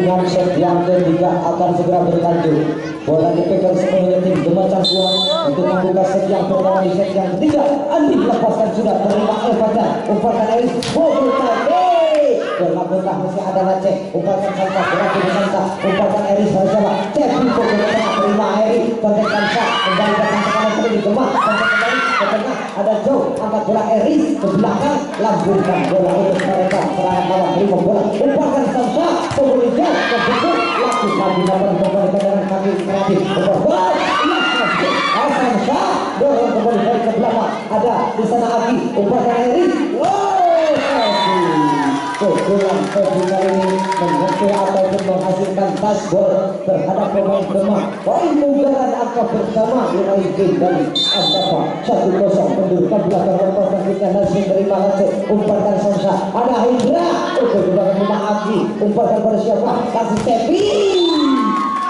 Pertandingan set yang ketiga akan segera berlanjut. Bola dipegang sepenuhnya tim Gemacan Kuang untuk membuka set yang pertama di set yang ketiga. Andi lepaskan sudah terima Evacan, umpankan Eris, bobol tadi. Bola masih ada Aceh, umpankan Sansa, berarti di Sansa, umpankan Eris harus siapa? Cepi bobol tengah, terima Eris, kontek Sansa, kembali datang ke kanan kembali Gemah, kontek kembali ke tengah, ada Joe, angkat bola Eris ke belakang, lambungkan bola untuk mereka, serangan lawan, terima bola, umpankan Sansa, bobol hijau, kebukul, laku lagi dapat kembali ke dengan kaki kreatif, bobol, Sansa, dorong kembali dari ke belakang, ada di sana Aki, umpankan Eris, pukulan Febi kali ini menghasil ataupun menghasilkan touchball terhadap pemain Demak. Poin unggulan angka pertama diraih tim dari Andapa 1-0 mendudukan belakang lepas selanjutnya Nasib terima Aceh, umpankan Sansa, ada Hindra untuk belakang rumah Aki, umpankan pada siapa? Kasih Febi.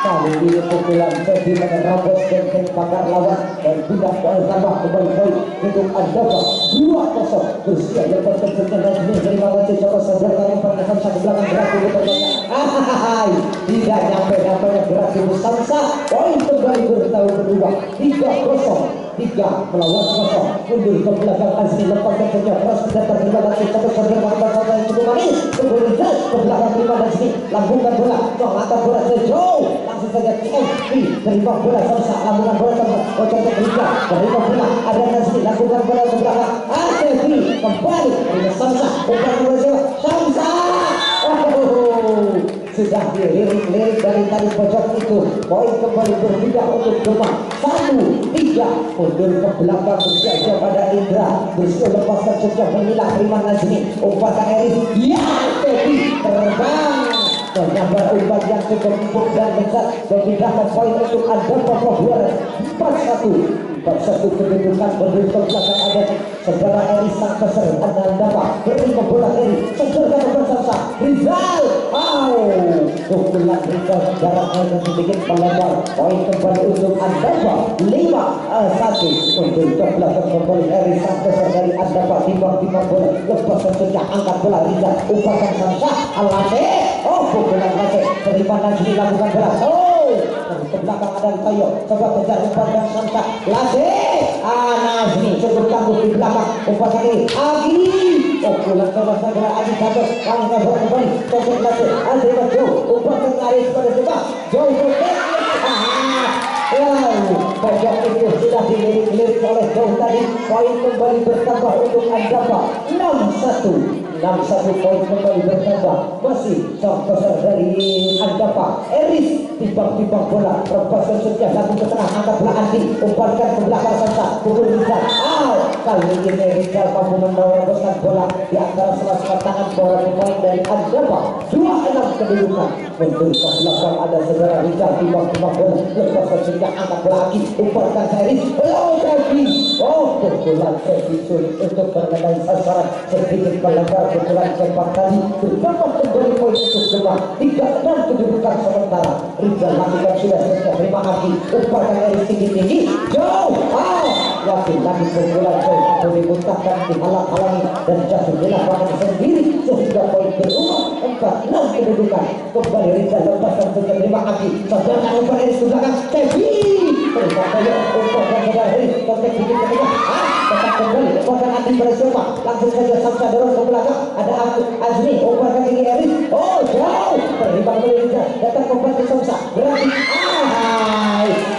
Kali ini pukulan Febi menerobos benteng pagar lawan dan pindah poin tambah kembali poin untuk Andapa 2-0 bersiap lepas kencengnya Nasib terima Aceh, coba sadarkan umpankan Sansa ke belakang berarti bertanya tidak nyampe berarti Sansa, poin kembali bertahu kedua 3-0 melawan 0 mundur ke belakang Azmi lepas kencengnya keras datar terima Nasib coba sadarkan umpankan yang cukup manis kemudian ke belakang terima Nasib lambungkan bola mengangkat bola sejauh langsung saja TMP terima bola Sansa, lambungan bola Sansa kocok ke Riga, terima bola ada Nasib lakukan bola ke belakang Acefi kembali terima Sansa, umpan bola siapa? Sansa sudah dilirik-lirik dari tadi pojok itu. Poin kembali berpindah untuk Demak 1-3 mundur ke belakang bersiap pada Indra bersiap lepaskan sejauh memilah terima Nazmi umpankan Eris ya Febi terbang menambah umpan yang cukup empuk dan besar memindahkan poin untuk Andapa Pabuaran 4-1 kedudukan mundur ke belakang ada saudara Eris sang peser Andapa terima bola Eris sejarkan ke Sansa Rizal pukulan Rizal jaraknya sedikit melebar poin kembali untuk Andapa 5-1 mundur ke belakang kembali Eris sang peser dari Andapa timbang-timbang bola lepaskan sejak angkat bola Rizal umpankan Sansa Alase pukulan Alase terima Najmi lakukan bola ke belakang ada Tayo coba kejar umpankan Sansa Lase Nazmi cukup tangguh di belakang umpankan ini Agi pukulan coba segera Agi jatuh langsung bola kembali coba Lase Azri Joe umpankan Aris pada coba Joe pojok itu sudah dilirik oleh Joe tadi poin kembali bertambah untuk Andapa 6-1 poin kembali bertambah masih sang besar dari Andapa Eris timbang-timbang bola lepaskan sejak langsung ke tengah angkat bola Andi umpankan ke belakang Sansa pukul Rizal kali ini Rizal mampu meneroboskan bola di antara sela-sela tangan bola pemain dari Andapa 2-6 kedudukan mundur ke belakang ada saudara Rizal timbang-timbang bola lepaskan sejak angkat bola Andi umpankan Eris pukulan Febi sulit untuk mengenai sasaran sedikit melanggar pukulan sempat tadi berdapat kembali poin untuk Demak 3-6 kedudukan sementara Rizal lakukan sudah selesai terima Agi umpankan Eris tinggi-tinggi jauh lagi pukulan Joe dimuntahkan dihalang-halangi dan jatuh di lapangan sendiri sehingga poin berubah 4-6 kedudukan kembali Rizal lepaskan sejak terima Agi sadarkan umpan Eris ke belakang Febi umpankan saudara Eris kontek sedikit ke tengah tetap kembali umpankan Andi pada siapa langsung saja Sansa dorong ke belakang ada Azmi umpankan ini Eris jauh terima kembali Rizal datang kembali Sansa berarti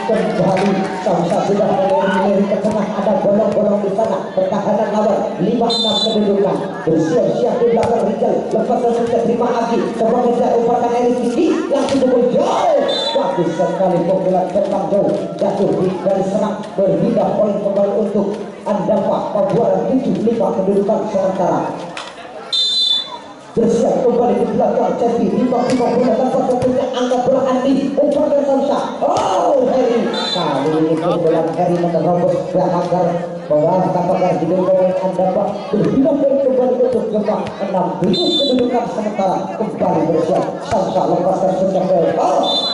kembali Sansa sudah melirik ke tengah ada bolong-bolong di sana pertahanan lawan 5-6 kedudukan bersiap-siap di belakang Rizal lepaskan saja terima Agi coba kejar umpankan Eris tinggi langsung pukul jauh bagus sekali pukulan tentang jauh jatuh dari serang berpindah poin kembali untuk Andapa Pabuaran 7-5 kedudukan sementara bersiap kembali di belakang Cepi tiba-tiba bola dapat tentunya angkat bola Andi umpankan Sansa Heri kali ini pukulan Heri menerobos ke pagar bahwa apakah di pemain Anda Pak berbeda poin kembali untuk Demak 6-7 kedudukan sementara kembali bersiap Samsa lepaskan sejak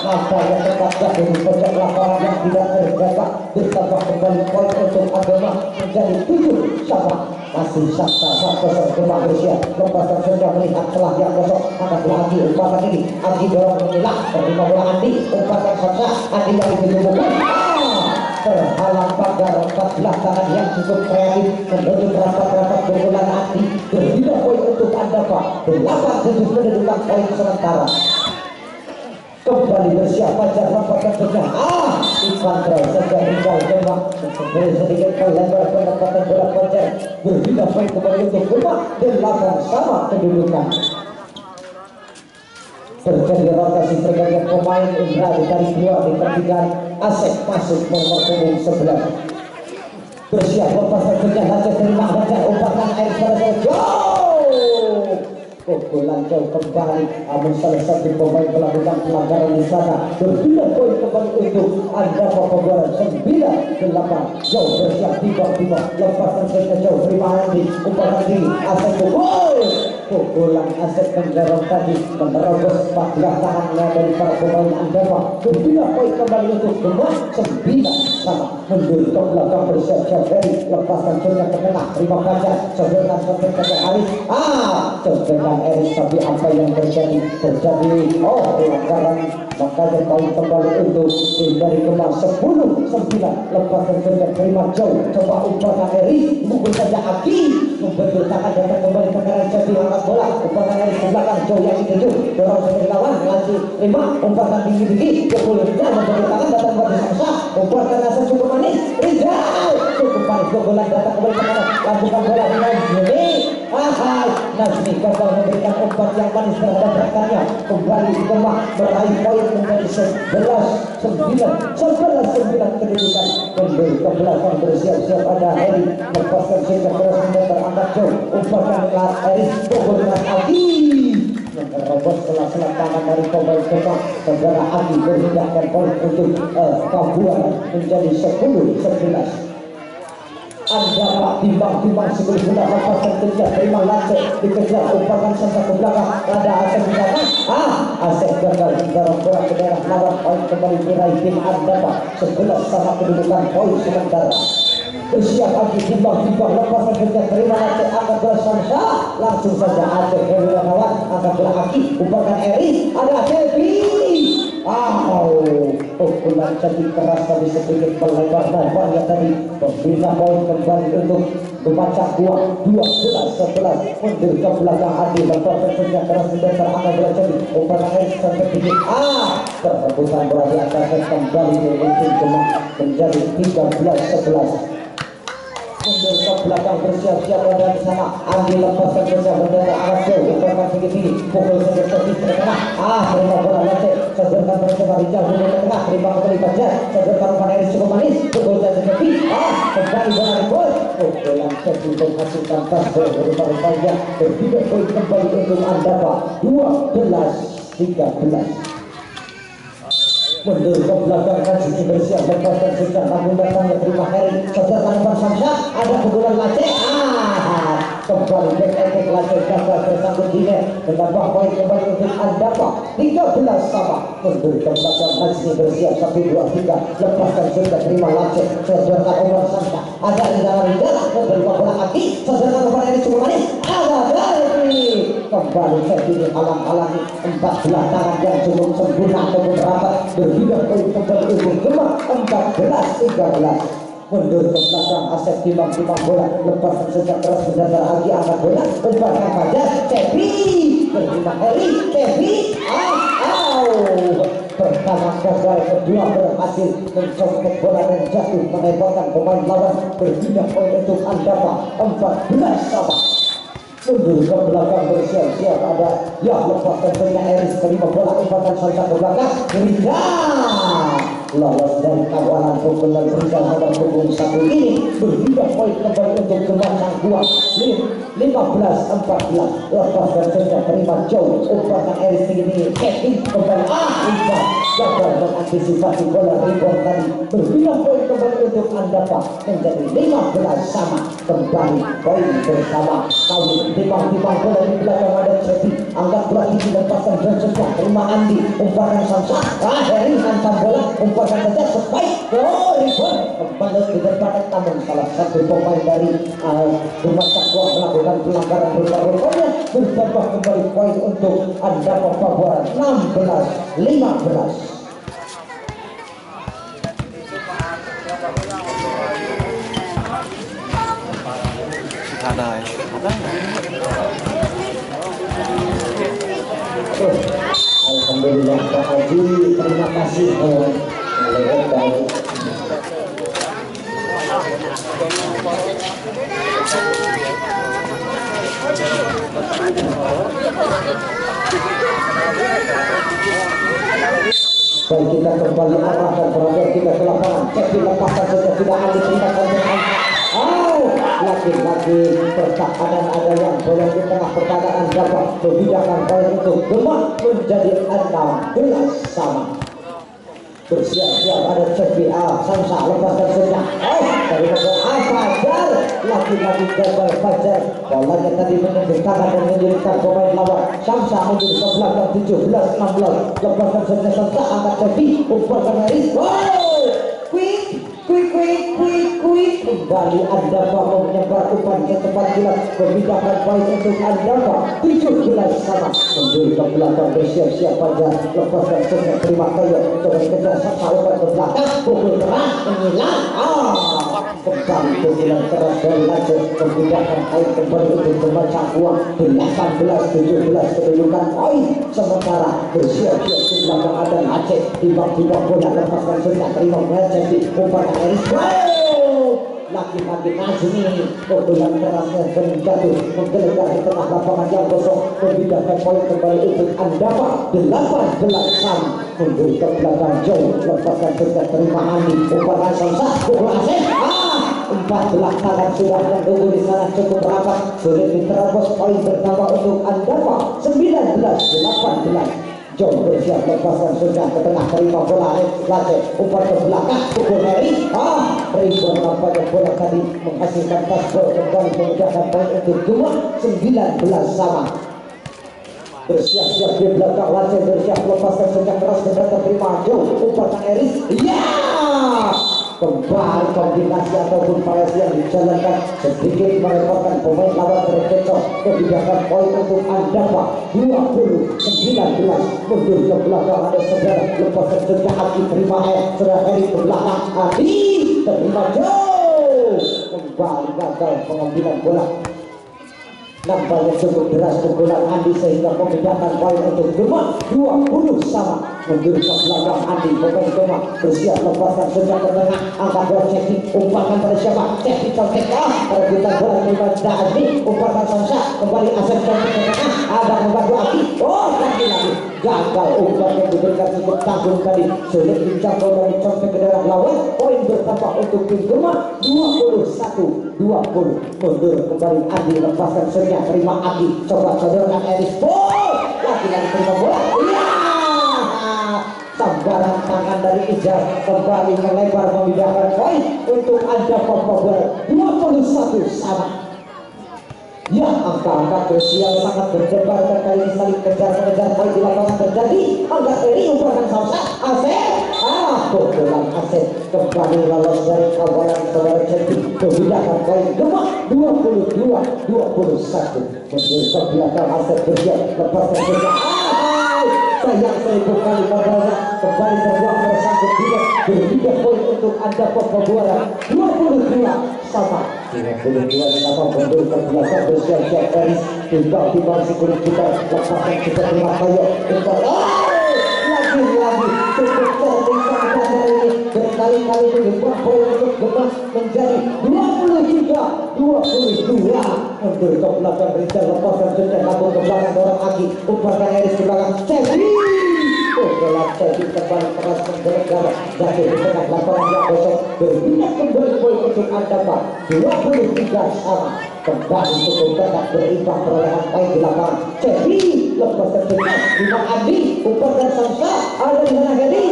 nampaknya tetap dari pojok lapangan yang tidak terjaga bertambah kembali poin untuk Agama menjadi 7 sama masih Samsa 1-0 Demak bersiap lepaskan sejak melihat celah yang kosong akan lagi umpan ini Andi dorong memilah terima bola Andi umpan Samsa Andi dari pintu terhalang pagar 14 tangan yang cukup kreatif menuju rapat-rapat bobolan Andi berbeda poin untuk Anda Pak 8-7 kedudukan poin sementara kembali bersiap Fajar mendapatkan sejak Ivan Trai saja tinggal Demak sedikit melebar pendapatan bola Fajar berbeda poin kembali untuk Demak 8 sama kedudukan terjadi rotasi pergantian pemain Indra ditarik keluar di pertigaan Asep masuk nomor punggung 11 bersiap lepas terjadi Hajar terima Hajar umpatan air pada jauh pukulan jauh kembali namun salah satu pemain melakukan pelanggaran di sana berbeda poin kembali untuk Anda pembuaran 9-8 jauh bersiap tiba-tiba lepas terjadi jauh terima Andi umpatan tinggi Asep pukulan Asep mendorong tadi menerobos 14 tangannya dari para pemain Andava berbeda poin kembali untuk Demak 9 sama mundur ke belakang bersiap-siap dari lepaskan sudah ke tengah terima Fajar sebentar ke Aris sebentar Aris tapi apa yang terjadi pelanggaran makanya poin kembali untuk tim dari Demak 10-9 lepaskan sudah terima jauh coba umpatan Aris mukul saja Aki membentur tangan datang kembali ke kanan jadi angkat bola umpatan dari belakang jauh yang dituju dorong sebagai lawan lanjut terima umpatan tinggi-tinggi 20 membentur tangan datang kembali Samsa umpatan rasa cukup manis Rizal cukup manis bola datang kembali ke kanan lakukan bola dengan ini Nazmi gagal memberikan umpan yang manis terhadap rekannya kembali Demak meraih poin menjadi 11-9 kedudukan mundur ke belakang bersiap-siap ada Heri lepaskan sehingga terus mendatar angkat jauh umpatan Eris pukul dengan Agi menerobos sela-sela tangan dari pemain Demak saudara Agi berhindahkan poin untuk Kabuan menjadi 10-11 Anda Pak timbang-timbang sebelum sudah lepaskan kerja terima lancet dikejar umpatan sampai ke belakang ada Asep di sana Asep gagal mendorong bola ke daerah lawan poin kembali diraih tim Anda Pak 11 sama kedudukan poin sementara bersiap Agi timbang-timbang lepaskan kerja terima lancet angkat bola Samsa langsung saja Asep dari lawan angkat bola Agi umpatan Eris ada Selvi pukulan jadi keras tadi sedikit melebar ya tadi pembina poin kembali untuk membaca 12-11 mundur ke belakang Adi lepas terjadi keras dan terangkat bola jadi umpan air sampai sedikit perebutan bola di atas kembali untuk Demak menjadi 13-11 mundur ke belakang bersiap-siap ada di sana Andi lepaskan kerja bendera arah jauh umpan tinggi-tinggi pukul sedikit ke tengah terima bola lantai sederhana bersama Rizal mundur ke tengah terima kembali Fajar sederhana umpan Eris cukup manis pukul dan sepi kembali bola di bos pukulan sepi menghasilkan pasir dari Fajar berbeda poin kembali untuk Anda Pak 12-13 mundur ke belakang kan Suci bersiap lepaskan sejak namun datangnya terima Heri saudara tanpa Samsa ada pukulan Lace kembali back Lace gagal tersangkut di net menambah poin kembali untuk Anda Pak 13 sama mundur ke belakang Lace bersiap 1-2-3 lepaskan sejak terima Lace saudara Umar Samsa ada di dalam Rizal memberi bola Aki saudara Umar Heri cuma manis ada dari kembali Selvi dihalang-halangi 14 tangan yang cukup sempurna ataupun rapat berbeda poin kembali untuk Demak 14-13 mundur ke belakang Asep timbang-timbang bola lepaskan sejak keras mendatar lagi angkat bola umpatan Fajar Cepi berhina Heri Cepi pertama gagal kedua berhasil mencopot bola dan jatuh menembakkan pemain lawan berbeda poin untuk Anda Pak 14 sama mundur ke belakang bersiap-siap ada lepaskan sehingga Eris terima bola umpatan Samsa ke belakang lolos dari kawalan pukulan Rizal nomor punggung 1 ini berbeda poin kembali untuk Demak sang kuat 15-14 lepaskan sehingga terima jauh umpatan Eris tinggi-tinggi kembali Rizal gagal mengantisipasi bola rebound tadi. Berpindah poin kembali untuk Andapa menjadi 15 sama. Kembali poin bersama kali timbang-timbang bola di belakang ada Cepi. Anggap berarti dilepaskan dan sejak terima Andi umpankan Samsa. Heri hantam bola umpankan saja spike. Rebound kembali ke depan, namun salah satu pemain dari Rumah Sakwa melakukan pelanggaran berupa-rupanya. Bertambah kembali poin untuk Andapa Papua 16-15. Alhamdulillah Pak Haji, terima kasih lewat baik. Baik, kita kembali arahkan perhatian kita ke lapangan. Cek di lepasan saja tidak ada cerita konten. Lagi-lagi pertahanan ada yang boleh di tengah pertahanan dapat membedakan poin untuk Demak menjadi 16 sama. Bersiap-siap ada CPA Samsa lepaskan saja. Dari Fajar lagi-lagi gagal Fajar. Bolanya tadi menembus tangan dan menyulitkan pemain lawan. Samsa menjadi ke belakang 17-16. Lepaskan saja Samsa angkat Cepi umpankan Haris. Quick kembali Andapa menyebar umpan secepat kilat memindahkan poin untuk Andapa 17 sama. Mundur ke belakang bersiap-siap Fajar lepaskan saja terima kayu coba kejar Samsa umpan ke belakang pukul keras menghilang. Kembali pukulan keras dari Aceh memindahkan poin kembali untuk membaca uang 18-17 kedudukan poin. Sementara bersiap-siap di belakang ada Aceh tiba-tiba bola lepaskan saja terima Cepi umpan Haris. Lagi-lagi Nazmi pukulan kerasnya dan jatuh menggelegar di tengah lapangan yang kosong memindahkan poin kembali untuk Andapa 18 sama. Mundur ke belakang jauh lepaskan saja terima Andi umpan Samsa pukul Asep. 14 tangan sudah menunggu di sana cukup rapat, sulit diterobos, poin bertambah untuk Andapa 19-18. Jom bersiap lepaskan sudah ke tengah terima bola Laceh umpan ke belakang pukul Heri. Rebound nampaknya bola tadi menghasilkan touchdown kembali memecahkan poin untuk 19 sama. Bersiap-siap di belakang Laceh bersiap lepaskan sudah keras ke belakang terima jauh umpan Heri. Kembali kombinasi ataupun variasi yang dijalankan sedikit merepotkan pemain lawan terkecoh. Memindahkan poin untuk Andapa 20-19. Mundur ke belakang ada saudara lepaskan sejak Aki terima saudara Heri ke belakang Adi terima jauh. Kembali gagal pengambilan bola. Nampaknya cukup deras pukulan Andi sehingga memindahkan poin untuk Demak 20 sama. Mundur ke belakang Andi pemain Demak bersiap lepaskan sejak ke tengah angkat bola Cepi umpankan pada siapa? Cepi contek perebutan bola dari Azmi umpankan Samsa kembali Asep contek ke tengah ada membantu Aki. Lagi-lagi gagal umpan yang diberikan cukup tanggung tadi sulit dijangkau dari contek ke daerah lawan. Poin bertambah untuk tim Demak 21-20. Mundur kembali Andi lepaskan sejak terima Aki coba sodorkan Eris lagi-lagi terima bola. Sambaran tangan dari Ijar kembali melebar memindahkan poin untuk Andapa Papua 21 sama. Ya, angka-angka krusial sangat berdebar terkait saling kejar-mengejar poin di lapangan terjadi. Angkat Eri umpankan Samsa Asep. Pukulan Asep kembali lolos dari kawalan saudara Cepi memindahkan poin Demak 22-21. Mundur ke belakang Asep bersiap lepaskan saja. Sayang seribu kali modalnya kembali terbuang tersangkut juga berpindah poin untuk Andapa Papua 22 sama. 22 sama. Mundur ke belakang bersiap-siap Eris tiba-tiba si kulit kita lepaskan kita terima kayu untuk lagi-lagi cukup tertinggal pada ini berkali-kali mengubah poin untuk Demak menjadi 23-22. Mundur ke belakang Rizal lepaskan sudah langsung ke belakang dorong Aki umpankan Eris ke belakang Cepi. Bola Cepi kembali keras menggelegar jatuh di tengah lapangan yang kosong berpindah kembali poin untuk Andapa 23 sama. Kembali cukup tetap berimbang perolehan poin di lapangan. Cepi lepaskan sudah lima Andi umpankan Samsa ada di mana Heri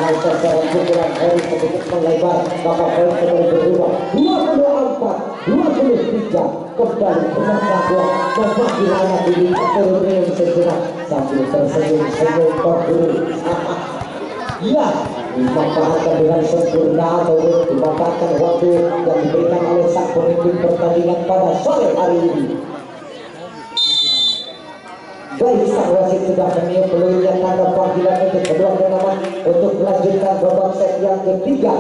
dengan sasaran pukulan Harry sedikit melebar, maka poin kembali berubah 24-23. Kembali penantang bola membagi layak diri terus sejenak sambil tersenyum-senyum terguru. Ya, dimanfaatkan dengan sempurna atau dimanfaatkan waktu yang diberikan oleh sang pemimpin pertandingan pada sore hari ini. Baik, sang wasit sudah meniup pelurunya tanda panggilan untuk kedua teman untuk melanjutkan babak set yang ketiga.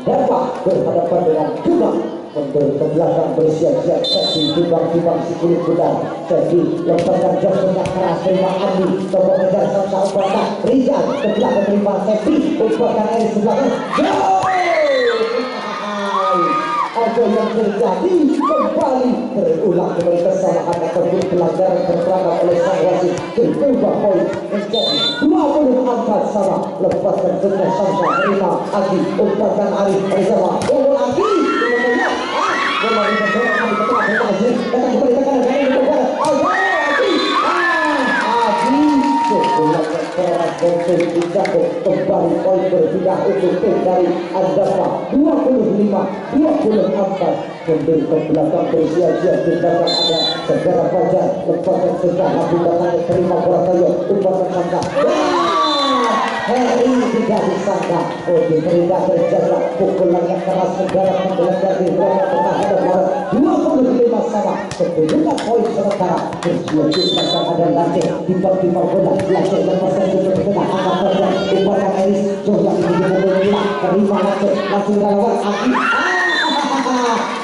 Dapat berhadapan dengan Jumlah mundur ke belakang bersiap-siap sesi timbang-timbang si kulit putih. Sesi lepaskan jauh tengah keras terima Andi coba kejar sama umpan Rizal ke belakang terima Sesi umpan dari sebelahnya apa yang terjadi kembali terulang kembali kesalahan ataupun pelanggaran terperangkap oleh sang wasit berubah poin menjadi 24 sama. Lepaskan tengah Samsa terima Agi umpankan Arif Rizal unggul Agi kembali ke tengah Agi datang kembali ke kanan Agi sebulan keras untuk dijatuh kembali poin berpindah untuk tim dari Andafa 25-24 mundur ke belakang bersiap-siap di belakang ada segera Fajar lepaskan segera Abu Bakar terima bola kayu umpan Sangka Heri tidak disangka tidak terjaga pukulan yang keras segera menggelegar di belakang tengah ada bola 25 sama sebelumnya poin sementara bersiap-siap ada lantai tiba-tiba bola lantai lepaskan juga ke tengah angkat Fajar umpan Eris coba ini terima langsung lawan Aki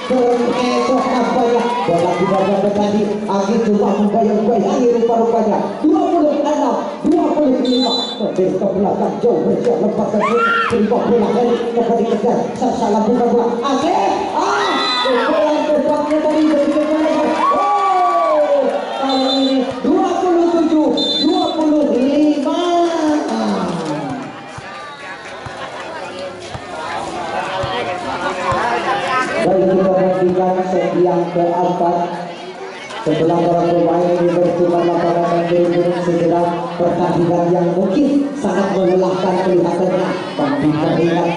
terkecoh nampaknya bola tidak dapat tadi Agi cuma membayang-bayangi rupa-rupanya 26-25 mendir ke belakang jauh bersiap lepaskan terima bola dari dapat dikejar salah bukan bola Agi bola terbangnya tadi begitu melebar kali ini 27-25 Baik, kita nantikan set yang keempat setelah para pemain ini bertukar lapangan dan turun segera pertandingan yang mungkin sangat melelahkan kelihatannya tapi terlihat